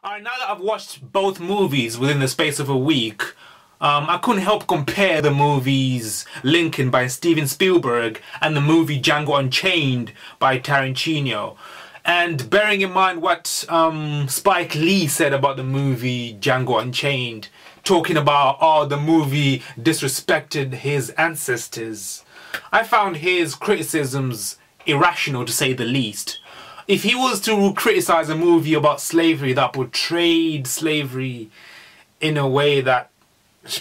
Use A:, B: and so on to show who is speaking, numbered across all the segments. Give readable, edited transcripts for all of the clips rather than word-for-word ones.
A: Alright, now that I've watched both movies within the space of a week, I couldn't help compare the movies Lincoln by Steven Spielberg and the movie Django Unchained by Tarantino. And bearing in mind what Spike Lee said about the movie Django Unchained, talking about, oh, the movie disrespected his ancestors, I found his criticisms irrational, to say the least. If he was to criticize a movie about slavery that portrayed slavery in a way that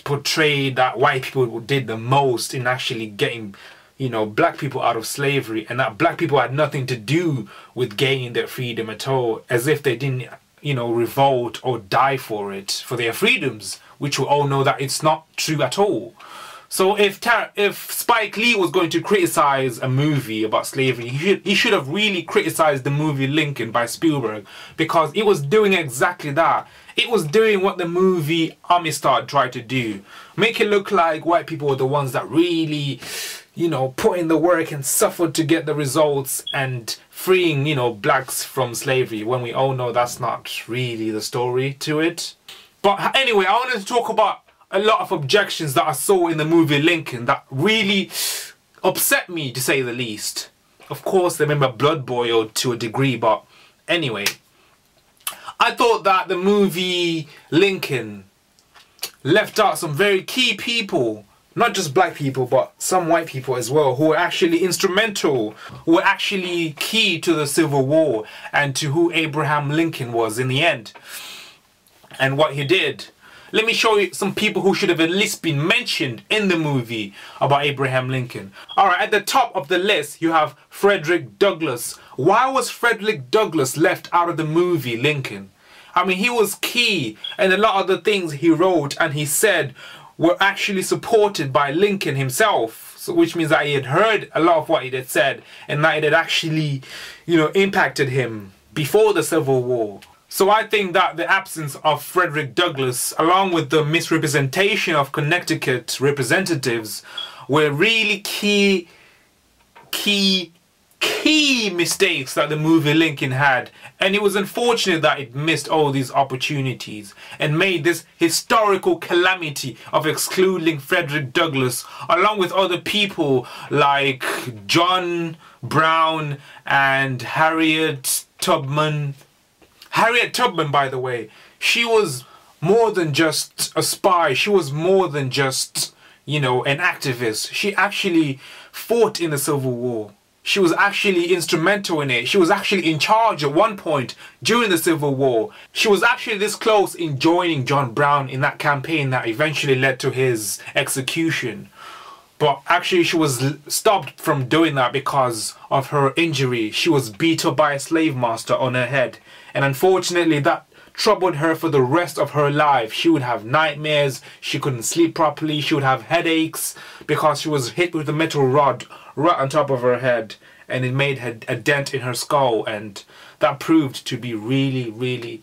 A: portrayed that white people did the most in actually getting, black people out of slavery, and that black people had nothing to do with gaining their freedom at all, as if they didn't, revolt or die for it, for their freedoms, which we all know that it's not true at all. So if Spike Lee was going to criticize a movie about slavery, he should have really criticized the movie Lincoln by Spielberg, because it was doing exactly that. It was doing what the movie Amistad tried to do. Make it look like white people were the ones that really, put in the work and suffered to get the results and freeing, blacks from slavery, when we all know that's not really the story to it. But anyway, I wanted to talk about a lot of objections that I saw in the movie Lincoln that really upset me, to say the least. Of course, they made my blood boil to a degree, but anyway. I thought that the movie Lincoln left out some very key people, not just black people, but some white people as well, who were actually instrumental, who were actually key to the Civil War and to who Abraham Lincoln was in the end and what he did. Let me show you some people who should have at least been mentioned in the movie about Abraham Lincoln. Alright, at the top of the list you have Frederick Douglass. Why was Frederick Douglass left out of the movie Lincoln? I mean, he was key, and a lot of the things he wrote and he said were actually supported by Lincoln himself. So, which means that he had heard a lot of what he had said, and that it had actually, impacted him before the Civil War. So I think that the absence of Frederick Douglass, along with the misrepresentation of Connecticut representatives, were really key mistakes that the movie Lincoln had. And it was unfortunate that it missed all these opportunities and made this historical calamity of excluding Frederick Douglass, along with other people like John Brown and Harriet Tubman. Harriet Tubman, by the way, she was more than just a spy. She was more than just, an activist. She actually fought in the Civil War. She was actually instrumental in it. She was actually in charge at one point during the Civil War. She was actually this close in joining John Brown in that campaign that eventually led to his execution. But actually she was stopped from doing that because of her injury. She was beat up by a slave master on her head. And unfortunately that troubled her for the rest of her life. She would have nightmares, she couldn't sleep properly, she would have headaches because she was hit with a metal rod right on top of her head, and it made a dent in her skull, and that proved to be really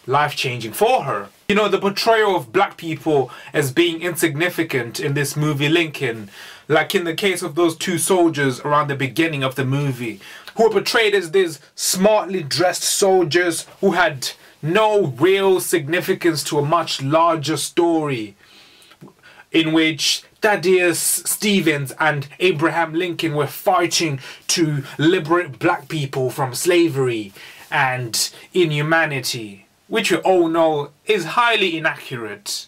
A: life-changing for her. The portrayal of black people as being insignificant in this movie Lincoln, like in the case of those two soldiers around the beginning of the movie, who were portrayed as these smartly dressed soldiers who had no real significance to a much larger story, in which Thaddeus Stevens and Abraham Lincoln were fighting to liberate black people from slavery and inhumanity, which we all know is highly inaccurate.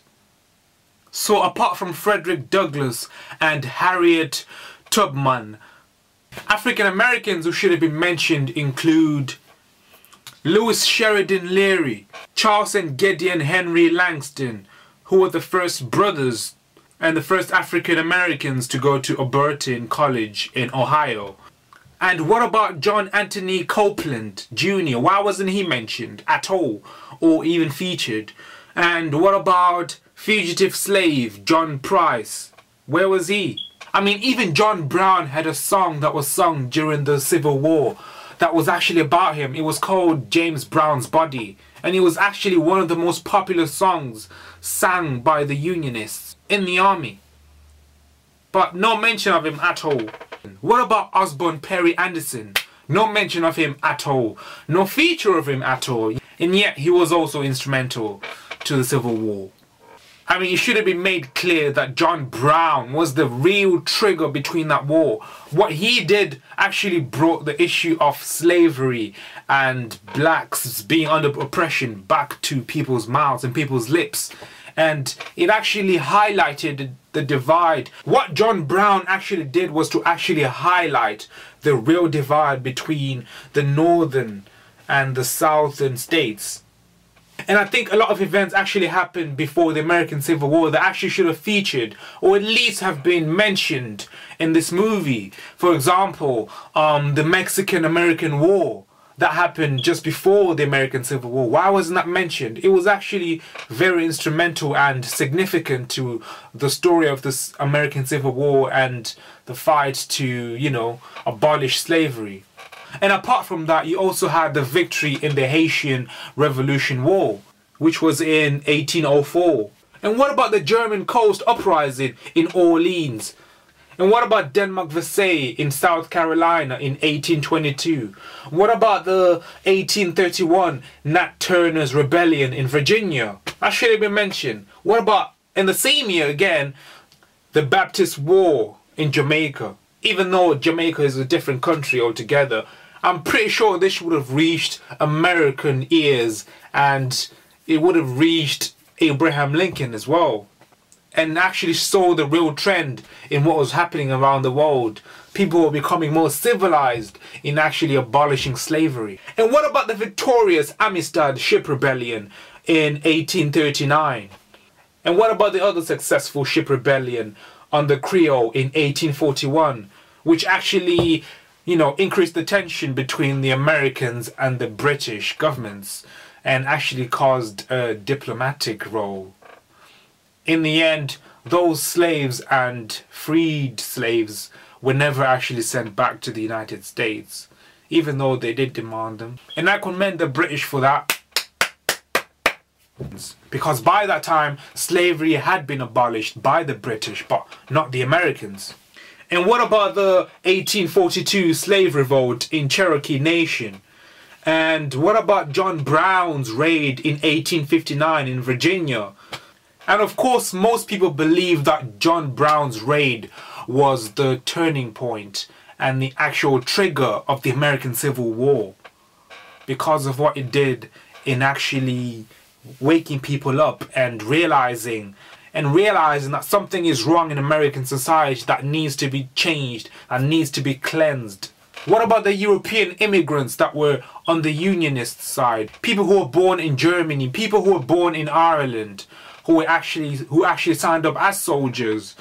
A: So apart from Frederick Douglass and Harriet Tubman, African Americans who should have been mentioned include Lewis Sheridan Leary, Charles and Gideon Henry Langston, who were the first brothers and the first African Americans to go to Oberlin College in Ohio. And what about John Anthony Copeland Jr.? Why wasn't he mentioned at all, or even featured? And what about fugitive slave John Price? Where was he? I mean, even John Brown had a song that was sung during the Civil War that was actually about him. It was called James Brown's Body, and it was actually one of the most popular songs sang by the Unionists in the army. But no mention of him at all. What about Osborne Perry Anderson? No mention of him at all. No feature of him at all. And yet he was also instrumental to the Civil War. I mean, it should have been made clear that John Brown was the real trigger between that war. What he did actually brought the issue of slavery and blacks being under oppression back to people's mouths and people's lips. And it actually highlighted the divide. What John Brown actually did was to actually highlight the real divide between the northern and the southern states. And I think a lot of events actually happened before the American Civil War that actually should have featured or at least have been mentioned in this movie. For example, the Mexican-American War that happened just before the American Civil War. Why wasn't that mentioned? It was actually very instrumental and significant to the story of this American Civil War and the fight to, you know, abolish slavery. And apart from that, you also had the victory in the Haitian Revolution War, which was in 1804. And what about the German Coast Uprising in Orleans? And what about Denmark Versailles in South Carolina in 1822? What about the 1831 Nat Turner's Rebellion in Virginia? That should have been mentioned. What about, in the same year again, the Baptist War in Jamaica? Even though Jamaica is a different country altogether, I'm pretty sure this would have reached American ears and it would have reached Abraham Lincoln as well. And actually saw the real trend in what was happening around the world. People were becoming more civilized in actually abolishing slavery. And what about the victorious Amistad Ship Rebellion in 1839? And what about the other successful ship rebellion under Creole in 1841, which actually, you know, increased the tension between the Americans and the British governments and actually caused a diplomatic role. In the end, those slaves and freed slaves were never actually sent back to the United States, even though they did demand them. And I commend the British for that, because by that time slavery had been abolished by the British, but not the Americans. And what about the 1842 slave revolt in Cherokee Nation? And what about John Brown's raid in 1859 in Virginia? And of course, most people believe that John Brown's raid was the turning point and the actual trigger of the American Civil War, because of what it did in actually waking people up and realizing that something is wrong in American society that needs to be changed and needs to be cleansed. What about the European immigrants that were on the Unionist side? People who were born in Germany, people who were born in Ireland, who actually signed up as soldiers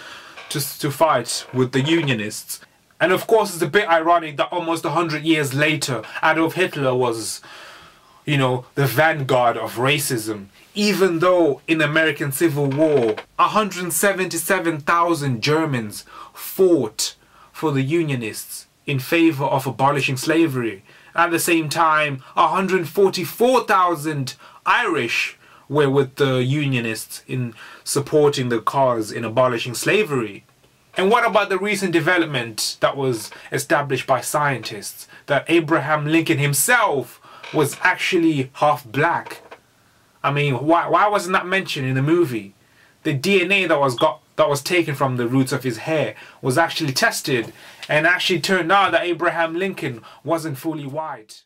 A: to fight with the Unionists. And of course, it's a bit ironic that almost 100 years later, Adolf Hitler was, you know, the vanguard of racism. Even though in the American Civil War, 177,000 Germans fought for the Unionists in favor of abolishing slavery. At the same time, 144,000 Irish were with the Unionists in supporting the cause in abolishing slavery. And what about the recent development that was established by scientists, that Abraham Lincoln himself was actually half black? I mean, why wasn't that mentioned in the movie? The DNA that was taken from the roots of his hair was actually tested, and actually turned out that Abraham Lincoln wasn't fully white.